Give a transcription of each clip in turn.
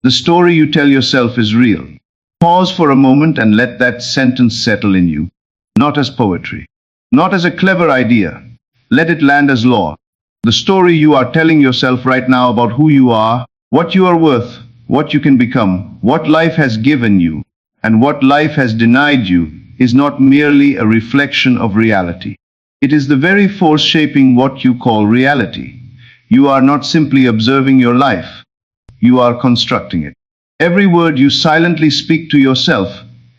The story you tell yourself is real. Pause for a moment and let that sentence settle in you. Not as poetry. Not as a clever idea. Let it land as law. The story you are telling yourself right now about who you are, what you are worth, what you can become, what life has given you, and what life has denied you, is not merely a reflection of reality. It is the very force shaping what you call reality. You are not simply observing your life. You are constructing it. Every word you silently speak to yourself,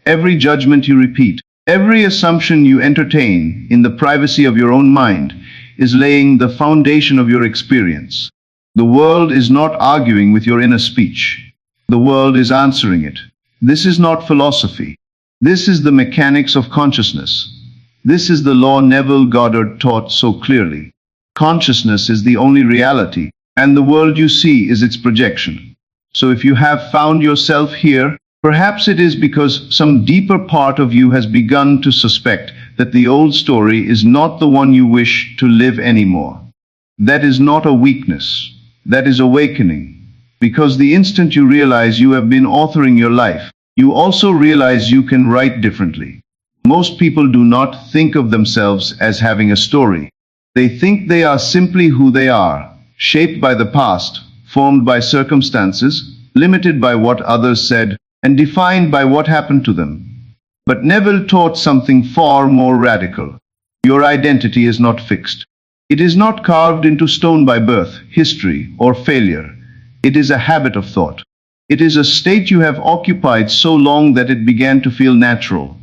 every judgment you repeat, every assumption you entertain in the privacy of your own mind is laying the foundation of your experience. The world is not arguing with your inner speech. The world is answering it. This is not philosophy. This is the mechanics of consciousness. This is the law Neville Goddard taught so clearly. Consciousness is the only reality, and the world you see is its projection. So if you have found yourself here, perhaps it is because some deeper part of you has begun to suspect that the old story is not the one you wish to live anymore. That is not a weakness. That is awakening. Because the instant you realize you have been authoring your life, you also realize you can write differently. Most people do not think of themselves as having a story. They think they are simply who they are, shaped by the past, formed by circumstances, limited by what others said, and defined by what happened to them. But Neville taught something far more radical. Your identity is not fixed. It is not carved into stone by birth, history, or failure. It is a habit of thought. It is a state you have occupied so long that it began to feel natural.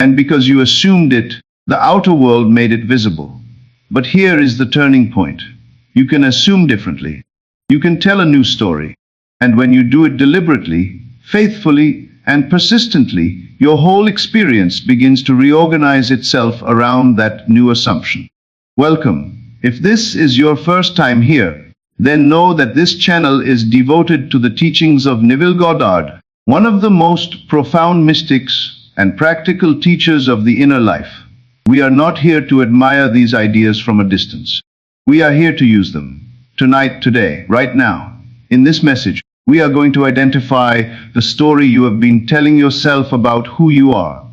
And because you assumed it, the outer world made it visible. But here is the turning point. You can assume differently. You can tell a new story. And when you do it deliberately, faithfully, and persistently, your whole experience begins to reorganize itself around that new assumption. Welcome. If this is your first time here, then know that this channel is devoted to the teachings of Neville Goddard, one of the most profound mystics and practical teachers of the inner life. We are not here to admire these ideas from a distance. We are here to use them. Tonight, today, right now. In this message, we are going to identify the story you have been telling yourself about who you are.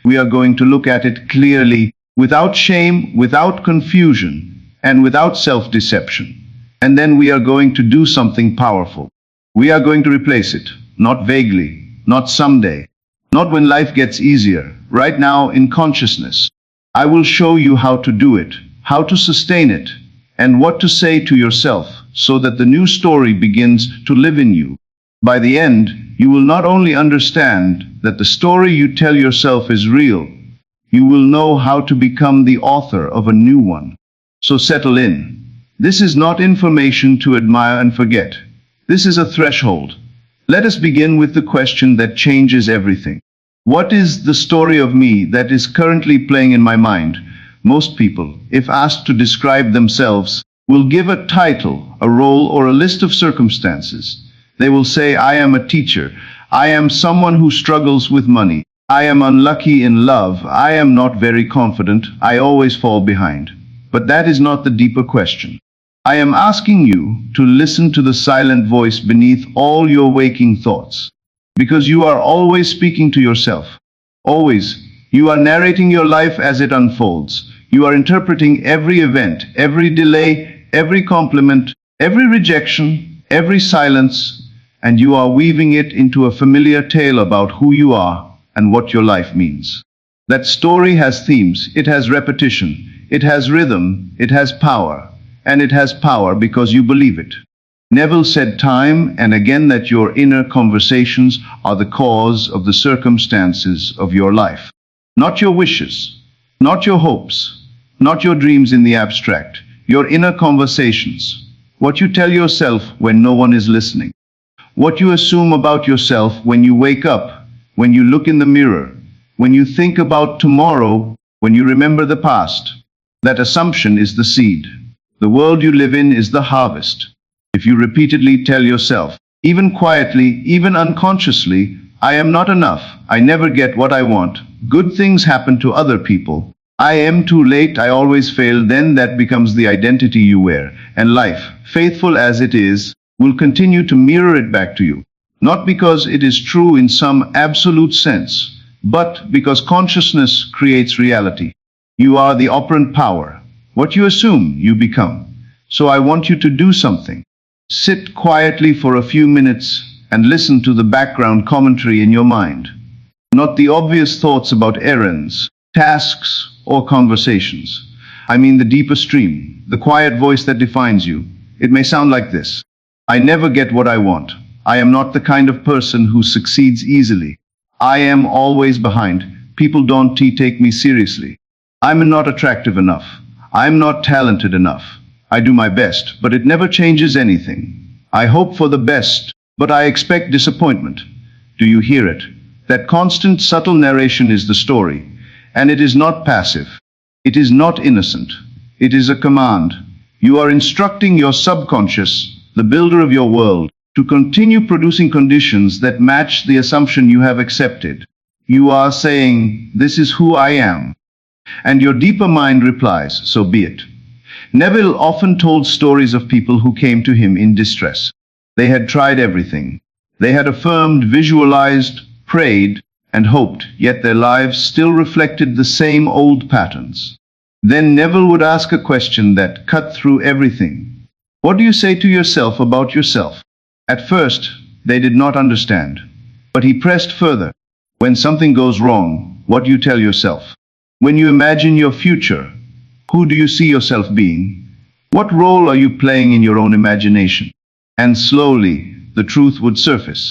We are going to look at it clearly, without shame, without confusion, and without self-deception. And then we are going to do something powerful. We are going to replace it, not vaguely, not someday, not when life gets easier, right now in consciousness. I will show you how to do it, how to sustain it, and what to say to yourself so that the new story begins to live in you. By the end, you will not only understand that the story you tell yourself is real, you will know how to become the author of a new one. So settle in. This is not information to admire and forget. This is a threshold. Let us begin with the question that changes everything. What is the story of me that is currently playing in my mind? Most people, if asked to describe themselves, will give a title, a role, or a list of circumstances. They will say, I am a teacher. I am someone who struggles with money. I am unlucky in love. I am not very confident. I always fall behind. But that is not the deeper question. I am asking you to listen to the silent voice beneath all your waking thoughts. Because you are always speaking to yourself. Always. You are narrating your life as it unfolds. You are interpreting every event, every delay, every compliment, every rejection, every silence, and you are weaving it into a familiar tale about who you are and what your life means. That story has themes, it has repetition, it has rhythm, it has power, and it has power because you believe it. Neville said time and again that your inner conversations are the cause of the circumstances of your life. Not your wishes, not your hopes, not your dreams in the abstract, your inner conversations. What you tell yourself when no one is listening. What you assume about yourself when you wake up, when you look in the mirror, when you think about tomorrow, when you remember the past. That assumption is the seed. The world you live in is the harvest. If you repeatedly tell yourself, even quietly, even unconsciously, I am not enough, I never get what I want, good things happen to other people, I am too late, I always fail, then that becomes the identity you wear, and life, faithful as it is, will continue to mirror it back to you. Not because it is true in some absolute sense, but because consciousness creates reality. You are the operant power. What you assume, you become. So I want you to do something. Sit quietly for a few minutes and listen to the background commentary in your mind. Not the obvious thoughts about errands, tasks, or conversations. I mean the deeper stream, the quiet voice that defines you. It may sound like this. I never get what I want. I am not the kind of person who succeeds easily. I am always behind. People don't take me seriously. I'm not attractive enough. I'm not talented enough. I do my best, but it never changes anything. I hope for the best, but I expect disappointment. Do you hear it? That constant, subtle narration is the story, and it is not passive. It is not innocent. It is a command. You are instructing your subconscious, the builder of your world, to continue producing conditions that match the assumption you have accepted. You are saying, "This is who I am." And your deeper mind replies, "So be it." Neville often told stories of people who came to him in distress. They had tried everything. They had affirmed, visualized, prayed, and hoped, yet their lives still reflected the same old patterns. Then Neville would ask a question that cut through everything. What do you say to yourself about yourself? At first, they did not understand. But he pressed further. When something goes wrong, what do you tell yourself? When you imagine your future, who do you see yourself being? What role are you playing in your own imagination? And slowly, the truth would surface.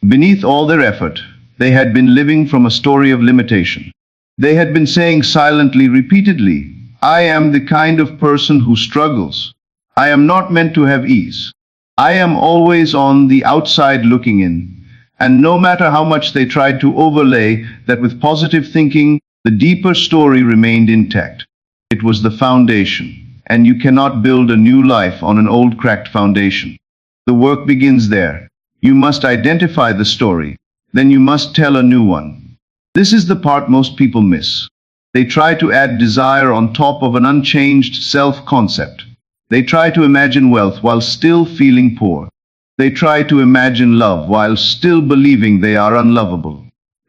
Beneath all their effort, they had been living from a story of limitation. They had been saying silently, repeatedly, "I am the kind of person who struggles. I am not meant to have ease. I am always on the outside looking in." And no matter how much they tried to overlay that with positive thinking, the deeper story remained intact. It was the foundation, and you cannot build a new life on an old cracked foundation. The work begins there. You must identify the story, then you must tell a new one. This is the part most people miss. They try to add desire on top of an unchanged self-concept. They try to imagine wealth while still feeling poor. They try to imagine love while still believing they are unlovable.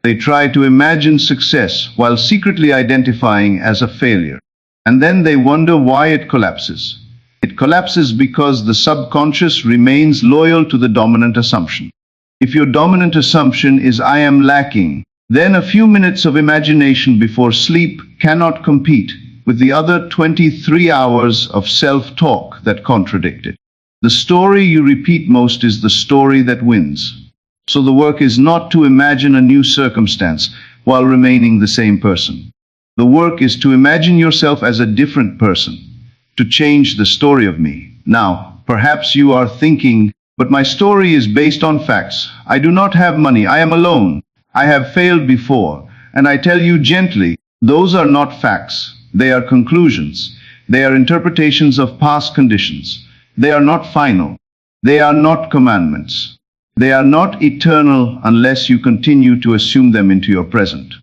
They try to imagine success while secretly identifying as a failure. And then they wonder why it collapses. It collapses because the subconscious remains loyal to the dominant assumption. If your dominant assumption is "I am lacking," then a few minutes of imagination before sleep cannot compete with the other 23 hours of self-talk that contradict it. The story you repeat most is the story that wins. So the work is not to imagine a new circumstance while remaining the same person. The work is to imagine yourself as a different person, to change the story of me. Now, perhaps you are thinking, "But my story is based on facts. I do not have money. I am alone. I have failed before." And I tell you gently, those are not facts. They are conclusions. They are interpretations of past conditions. They are not final. They are not commandments. They are not eternal unless you continue to assume them into your present.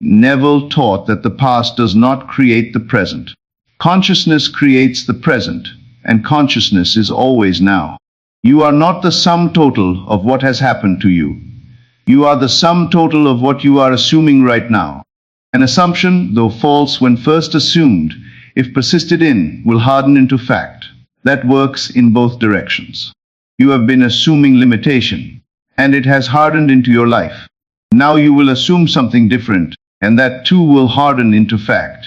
Neville taught that the past does not create the present. Consciousness creates the present, and consciousness is always now. You are not the sum total of what has happened to you. You are the sum total of what you are assuming right now. An assumption, though false when first assumed, if persisted in, will harden into fact. That works in both directions. You have been assuming limitation, and it has hardened into your life. Now you will assume something different, and that too will harden into fact.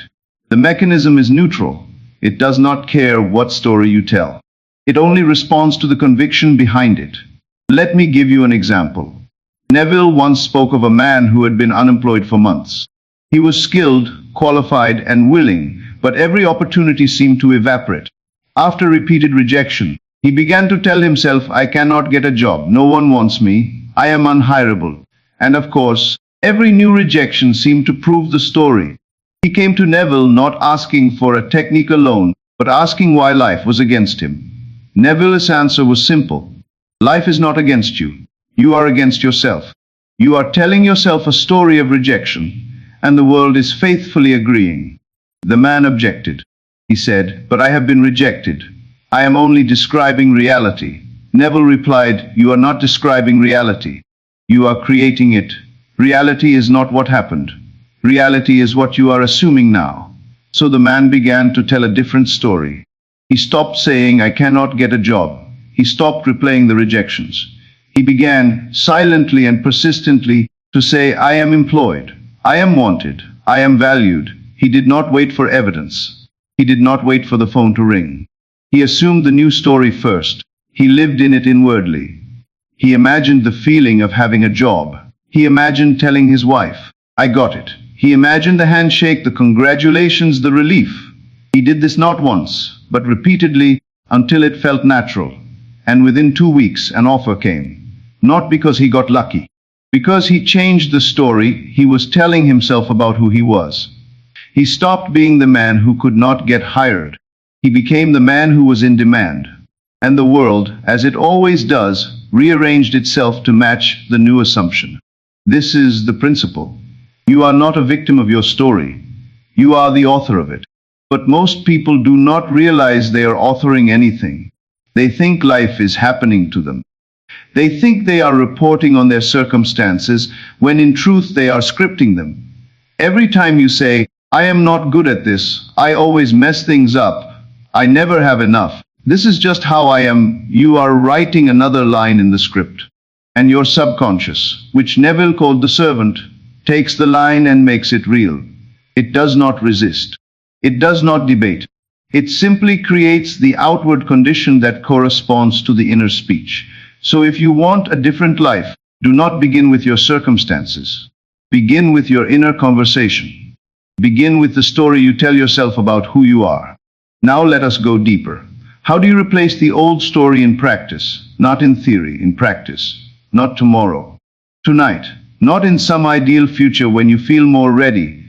The mechanism is neutral. It does not care what story you tell. It only responds to the conviction behind it. Let me give you an example. Neville once spoke of a man who had been unemployed for months. He was skilled, qualified, and willing, but every opportunity seemed to evaporate. After repeated rejection, he began to tell himself, "I cannot get a job. No one wants me. I am unhireable." And of course, every new rejection seemed to prove the story. He came to Neville not asking for a technical loan, but asking why life was against him. Neville's answer was simple. Life is not against you. You are against yourself. You are telling yourself a story of rejection, and the world is faithfully agreeing. The man objected. He said, "But I have been rejected. I am only describing reality. Neville replied, "You are not describing reality. You are creating it. Reality is not what happened. Reality is what you are assuming now." So the man began to tell a different story. He stopped saying, "I cannot get a job." He stopped replaying the rejections. He began, silently and persistently, to say, "I am employed. I am wanted. I am valued." He did not wait for evidence. He did not wait for the phone to ring. He assumed the new story first. He lived in it inwardly. He imagined the feeling of having a job. He imagined telling his wife, "I got it." He imagined the handshake, the congratulations, the relief. He did this not once, but repeatedly, until it felt natural. And within 2 weeks, an offer came. Not because he got lucky. Because he changed the story he was telling himself about who he was. He stopped being the man who could not get hired. He became the man who was in demand. And the world, as it always does, rearranged itself to match the new assumption. This is the principle. You are not a victim of your story. You are the author of it. But most people do not realize they are authoring anything. They think life is happening to them. They think they are reporting on their circumstances, when in truth they are scripting them. Every time you say, "I am not good at this, I always mess things up, I never have enough, this is just how I am," you are writing another line in the script. And your subconscious, which Neville called the servant, takes the line and makes it real. It does not resist. It does not debate. It simply creates the outward condition that corresponds to the inner speech. So if you want a different life, do not begin with your circumstances. Begin with your inner conversation. Begin with the story you tell yourself about who you are. Now let us go deeper. How do you replace the old story in practice? Not in theory, in practice. Not tomorrow. Tonight. Not in some ideal future when you feel more ready.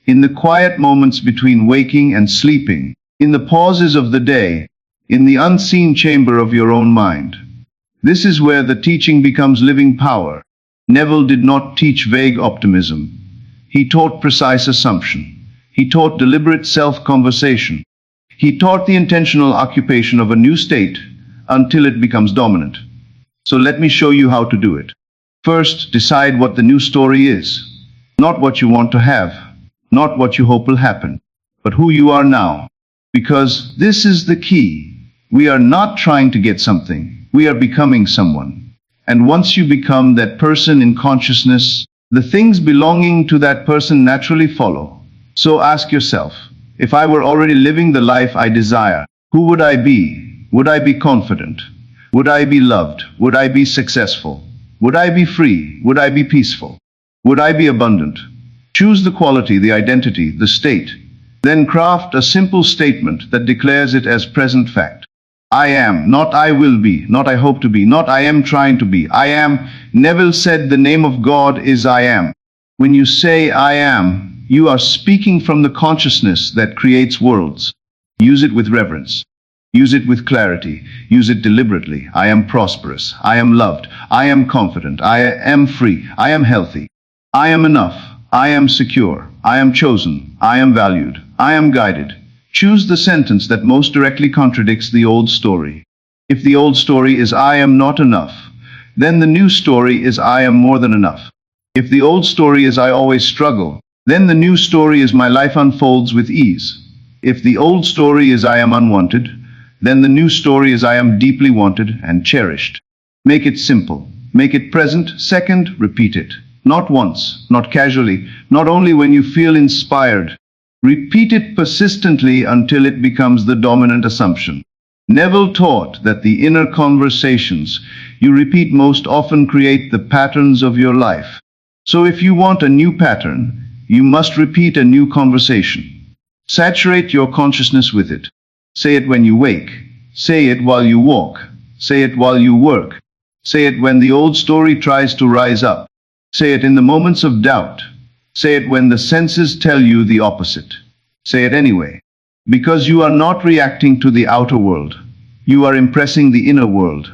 In the quiet moments between waking and sleeping. In the pauses of the day. In the unseen chamber of your own mind. This is where the teaching becomes living power. Neville did not teach vague optimism. He taught precise assumption. He taught deliberate self-conversation. He taught the intentional occupation of a new state until it becomes dominant. So let me show you how to do it. First, decide what the new story is. Not what you want to have, not what you hope will happen, but who you are now. Because this is the key. We are not trying to get something. We are becoming someone. And once you become that person in consciousness, the things belonging to that person naturally follow. So ask yourself, if I were already living the life I desire, who would I be? Would I be confident? Would I be loved? Would I be successful? Would I be free? Would I be peaceful? Would I be abundant? Choose the quality, the identity, the state. Then craft a simple statement that declares it as present fact. I am, not I will be, not I hope to be, not I am trying to be. I am. Neville said the name of God is I am. When you say I am, you are speaking from the consciousness that creates worlds. Use it with reverence. Use it with clarity. Use it deliberately. I am prosperous. I am loved. I am confident. I am free. I am healthy. I am enough. I am secure. I am chosen. I am valued. I am guided. Choose the sentence that most directly contradicts the old story. If the old story is I am not enough, then the new story is I am more than enough. If the old story is I always struggle, then the new story is my life unfolds with ease. If the old story is I am unwanted, then the new story is I am deeply wanted and cherished. Make it simple. Make it present. Second, repeat it. Not once, not casually, not only when you feel inspired. Repeat it persistently until it becomes the dominant assumption. Neville taught that the inner conversations you repeat most often create the patterns of your life. So if you want a new pattern, you must repeat a new conversation. Saturate your consciousness with it. Say it when you wake. Say it while you walk. Say it while you work. Say it when the old story tries to rise up. Say it in the moments of doubt. Say it when the senses tell you the opposite. Say it anyway. Because you are not reacting to the outer world. You are impressing the inner world.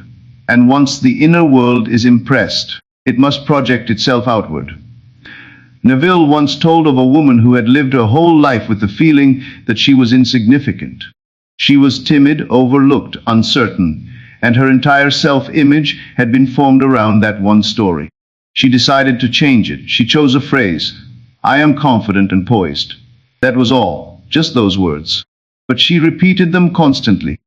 And once the inner world is impressed, it must project itself outward. Neville once told of a woman who had lived her whole life with the feeling that she was insignificant. She was timid, overlooked, uncertain, and her entire self-image had been formed around that one story. She decided to change it. She chose a phrase, "I am confident and poised." That was all, just those words. But she repeated them constantly.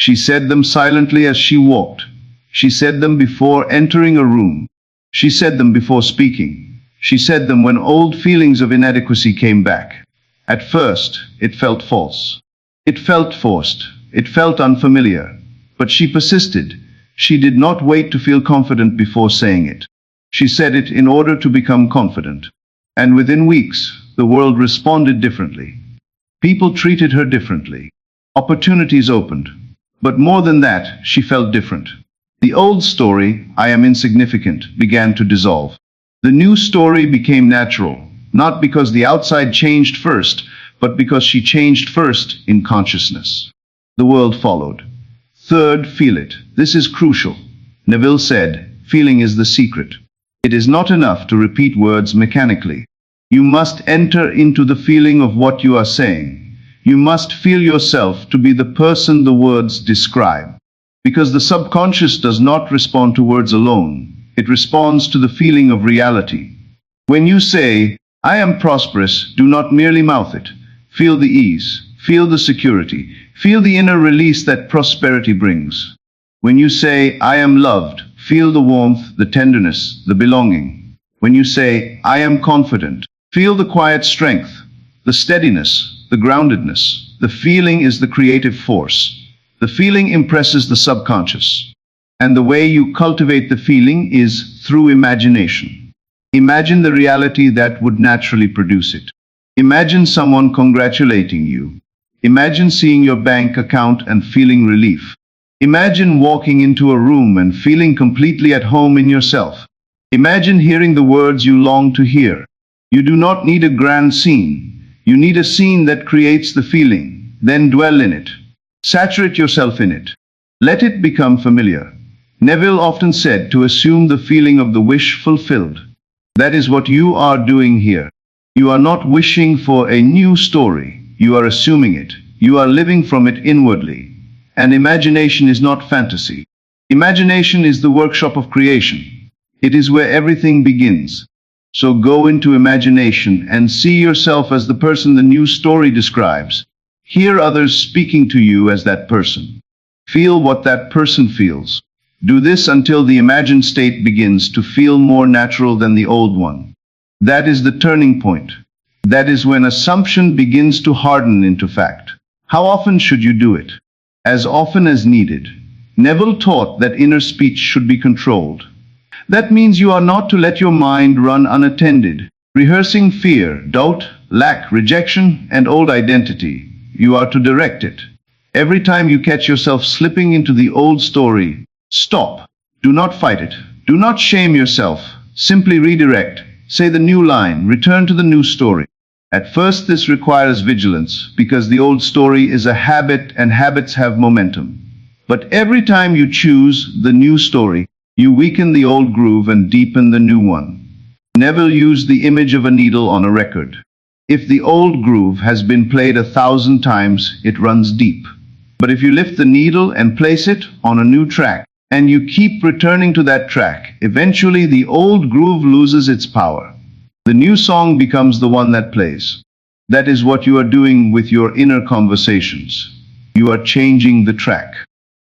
She said them silently as she walked. She said them before entering a room. She said them before speaking. She said them when old feelings of inadequacy came back. At first, it felt false. It felt forced. It felt unfamiliar. But she persisted. She did not wait to feel confident before saying it. She said it in order to become confident. And within weeks, the world responded differently. People treated her differently. Opportunities opened. But more than that, she felt different. The old story, "I am insignificant," began to dissolve. The new story became natural, not because the outside changed first, but because she changed first in consciousness. The world followed. Third, feel it. This is crucial. Neville said, feeling is the secret. It is not enough to repeat words mechanically. You must enter into the feeling of what you are saying. You must feel yourself to be the person the words describe. Because the subconscious does not respond to words alone. It responds to the feeling of reality. When you say, "I am prosperous," do not merely mouth it. Feel the ease. Feel the security. Feel the inner release that prosperity brings. When you say, "I am loved," feel the warmth, the tenderness, the belonging. When you say, "I am confident," feel the quiet strength, the steadiness, the groundedness. The feeling is the creative force. The feeling impresses the subconscious. And the way you cultivate the feeling is through imagination. Imagine the reality that would naturally produce it. Imagine someone congratulating you. Imagine seeing your bank account and feeling relief. Imagine walking into a room and feeling completely at home in yourself. Imagine hearing the words you long to hear. You do not need a grand scene. You need a scene that creates the feeling. Then dwell in it. Saturate yourself in it. Let it become familiar. Neville often said to assume the feeling of the wish fulfilled. That is what you are doing here. You are not wishing for a new story. You are assuming it. You are living from it inwardly. And imagination is not fantasy. Imagination is the workshop of creation. It is where everything begins. So go into imagination and see yourself as the person the new story describes. Hear others speaking to you as that person. Feel what that person feels. Do this until the imagined state begins to feel more natural than the old one. That is the turning point. That is when assumption begins to harden into fact. How often should you do it? As often as needed. Neville taught that inner speech should be controlled. That means you are not to let your mind run unattended, rehearsing fear, doubt, lack, rejection, and old identity. You are to direct it. Every time you catch yourself slipping into the old story, stop. Do not fight it. Do not shame yourself. Simply redirect. Say the new line. Return to the new story. At first, this requires vigilance, because the old story is a habit and habits have momentum. But every time you choose the new story, you weaken the old groove and deepen the new one. Neville used the image of a needle on a record. If the old groove has been played 1,000 times, it runs deep. But if you lift the needle and place it on a new track, and you keep returning to that track, eventually the old groove loses its power. The new song becomes the one that plays. That is what you are doing with your inner conversations. You are changing the track.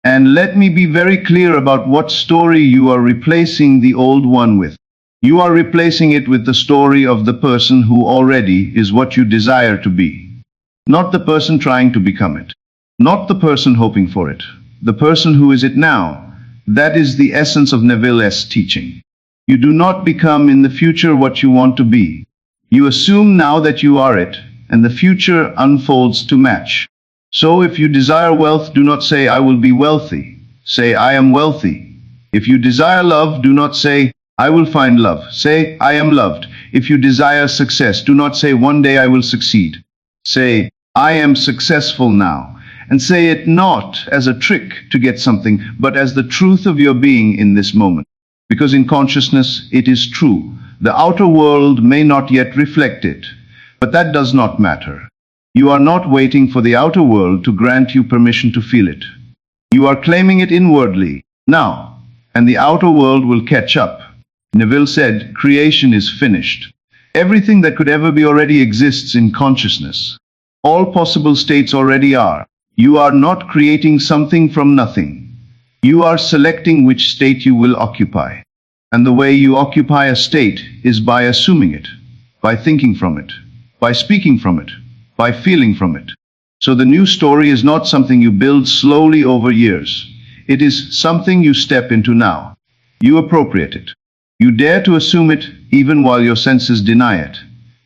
And let me be very clear about what story you are replacing the old one with. You are replacing it with the story of the person who already is what you desire to be. Not the person trying to become it. Not the person hoping for it. The person who is it now. That is the essence of Neville's teaching. You do not become in the future what you want to be. You assume now that you are it, and the future unfolds to match. So if you desire wealth, do not say, "I will be wealthy." Say, "I am wealthy." If you desire love, do not say, "I will find love." Say, "I am loved." If you desire success, do not say, "One day I will succeed." Say, "I am successful now." And say it not as a trick to get something, but as the truth of your being in this moment. Because in consciousness, it is true. The outer world may not yet reflect it, but that does not matter. You are not waiting for the outer world to grant you permission to feel it. You are claiming it inwardly, now, and the outer world will catch up. Neville said, creation is finished. Everything that could ever be already exists in consciousness. All possible states already are. You are not creating something from nothing. You are selecting which state you will occupy. And the way you occupy a state is by assuming it, by thinking from it, by speaking from it, by feeling from it. So the new story is not something you build slowly over years. It is something you step into now. You appropriate it. You dare to assume it even while your senses deny it.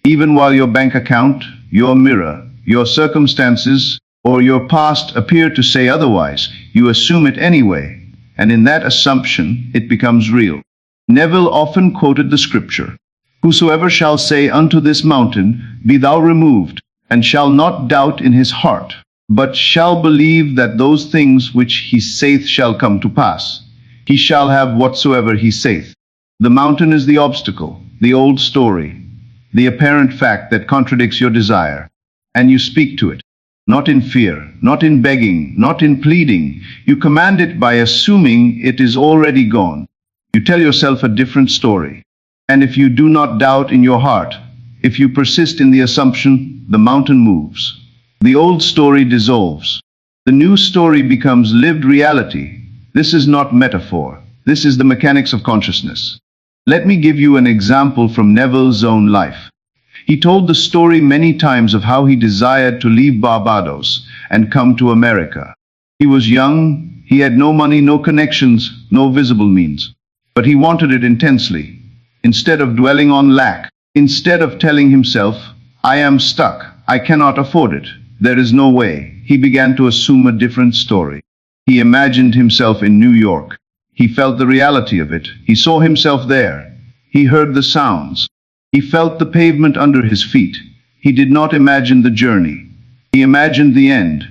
Even while your bank account, your mirror, your circumstances, or your past appear to say otherwise, you assume it anyway. And in that assumption, it becomes real. Neville often quoted the scripture, "Whosoever shall say unto this mountain, Be thou removed, and shall not doubt in his heart, but shall believe that those things which he saith shall come to pass, he shall have whatsoever he saith." The mountain is the obstacle, the old story, the apparent fact that contradicts your desire, and you speak to it. Not in fear, not in begging, not in pleading. You command it by assuming it is already gone. You tell yourself a different story. And if you do not doubt in your heart, if you persist in the assumption, the mountain moves. The old story dissolves. The new story becomes lived reality. This is not metaphor. This is the mechanics of consciousness. Let me give you an example from Neville's own life. He told the story many times of how he desired to leave Barbados and come to America. He was young, he had no money, no connections, no visible means. But he wanted it intensely. Instead of dwelling on lack, instead of telling himself, "I am stuck, I cannot afford it, there is no way," he began to assume a different story. He imagined himself in New York. He felt the reality of it. He saw himself there. He heard the sounds. He felt the pavement under his feet. He did not imagine the journey. He imagined the end.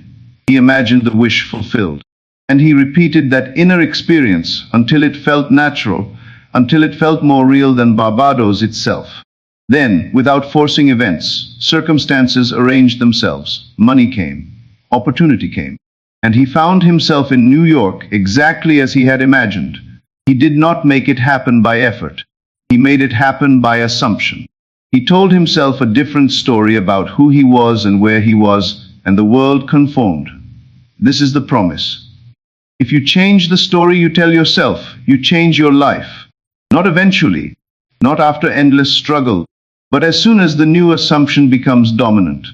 He imagined the wish fulfilled. And he repeated that inner experience until it felt natural, until it felt more real than Barbados itself. Then, without forcing events, circumstances arranged themselves. Money came. Opportunity came. And he found himself in New York exactly as he had imagined. He did not make it happen by effort. He made it happen by assumption. He told himself a different story about who he was and where he was, and the world conformed. This is the promise. If you change the story you tell yourself, you change your life. Not eventually, not after endless struggle, but as soon as the new assumption becomes dominant.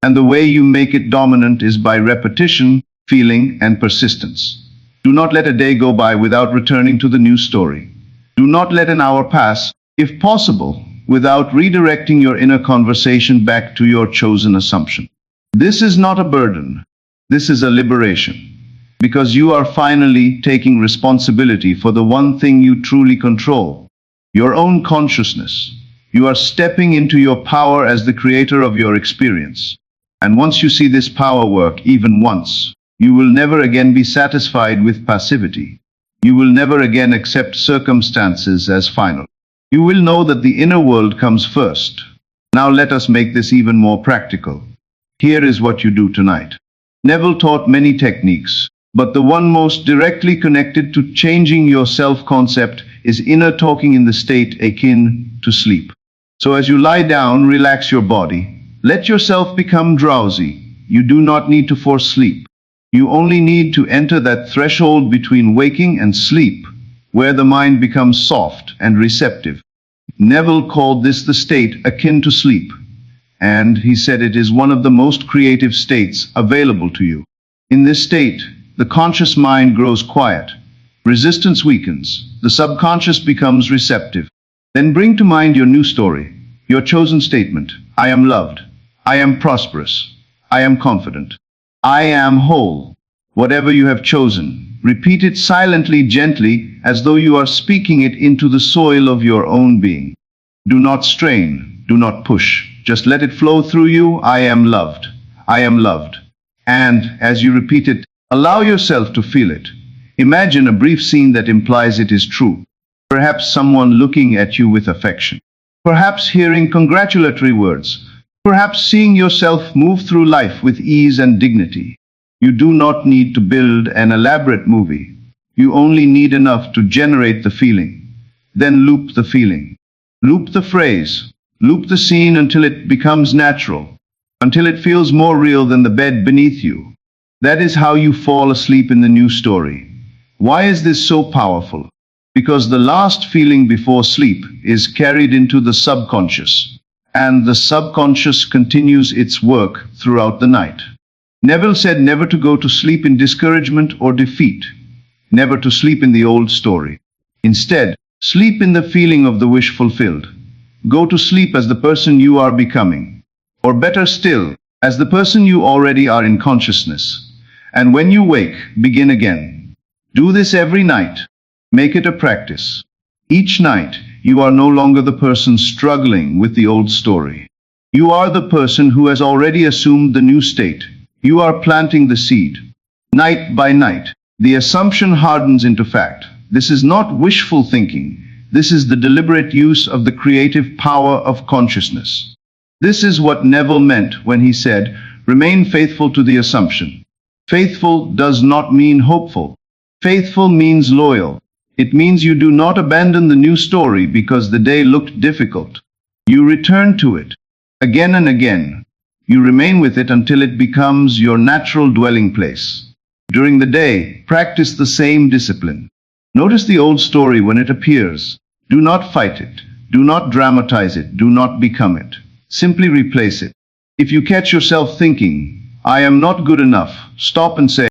And the way you make it dominant is by repetition, feeling, and persistence. Do not let a day go by without returning to the new story. Do not let an hour pass, if possible, without redirecting your inner conversation back to your chosen assumption. This is not a burden. This is a liberation. Because you are finally taking responsibility for the one thing you truly control, your own consciousness. You are stepping into your power as the creator of your experience. And once you see this power work even once, you will never again be satisfied with passivity. You will never again accept circumstances as final. You will know that the inner world comes first. Now let us make this even more practical. Here is what you do tonight. Neville taught many techniques, but the one most directly connected to changing your self-concept is inner talking in the state akin to sleep. So as you lie down, relax your body. Let yourself become drowsy. You do not need to force sleep. You only need to enter that threshold between waking and sleep, where the mind becomes soft and receptive. Neville called this the state akin to sleep, and he said it is one of the most creative states available to you. In this state, the conscious mind grows quiet, resistance weakens, the subconscious becomes receptive. Then bring to mind your new story, your chosen statement. I am loved. I am prosperous. I am confident. I am whole. Whatever you have chosen, repeat it silently, gently, as though you are speaking it into the soil of your own being. Do not strain, do not push. Just let it flow through you. I am loved. I am loved. And, as you repeat it, allow yourself to feel it. Imagine a brief scene that implies it is true. Perhaps someone looking at you with affection. Perhaps hearing congratulatory words. Perhaps seeing yourself move through life with ease and dignity. You do not need to build an elaborate movie. You only need enough to generate the feeling. Then loop the feeling. Loop the phrase. Loop the scene until it becomes natural, until it feels more real than the bed beneath you. That is how you fall asleep in the new story. Why is this so powerful? Because the last feeling before sleep is carried into the subconscious, and the subconscious continues its work throughout the night. Neville said never to go to sleep in discouragement or defeat, never to sleep in the old story. Instead, sleep in the feeling of the wish fulfilled. Go to sleep as the person you are becoming, or better still, as the person you already are in consciousness. And when you wake, begin again. Do this every night. Make it a practice. Each night, you are no longer the person struggling with the old story. You are the person who has already assumed the new state. You are planting the seed. Night by night, the assumption hardens into fact. This is not wishful thinking. This is the deliberate use of the creative power of consciousness. This is what Neville meant when he said, remain faithful to the assumption. Faithful does not mean hopeful. Faithful means loyal. It means you do not abandon the new story because the day looked difficult. You return to it again and again. You remain with it until it becomes your natural dwelling place. During the day, practice the same discipline. Notice the old story when it appears. Do not fight it. Do not dramatize it. Do not become it. Simply replace it. If you catch yourself thinking, I am not good enough, stop and say,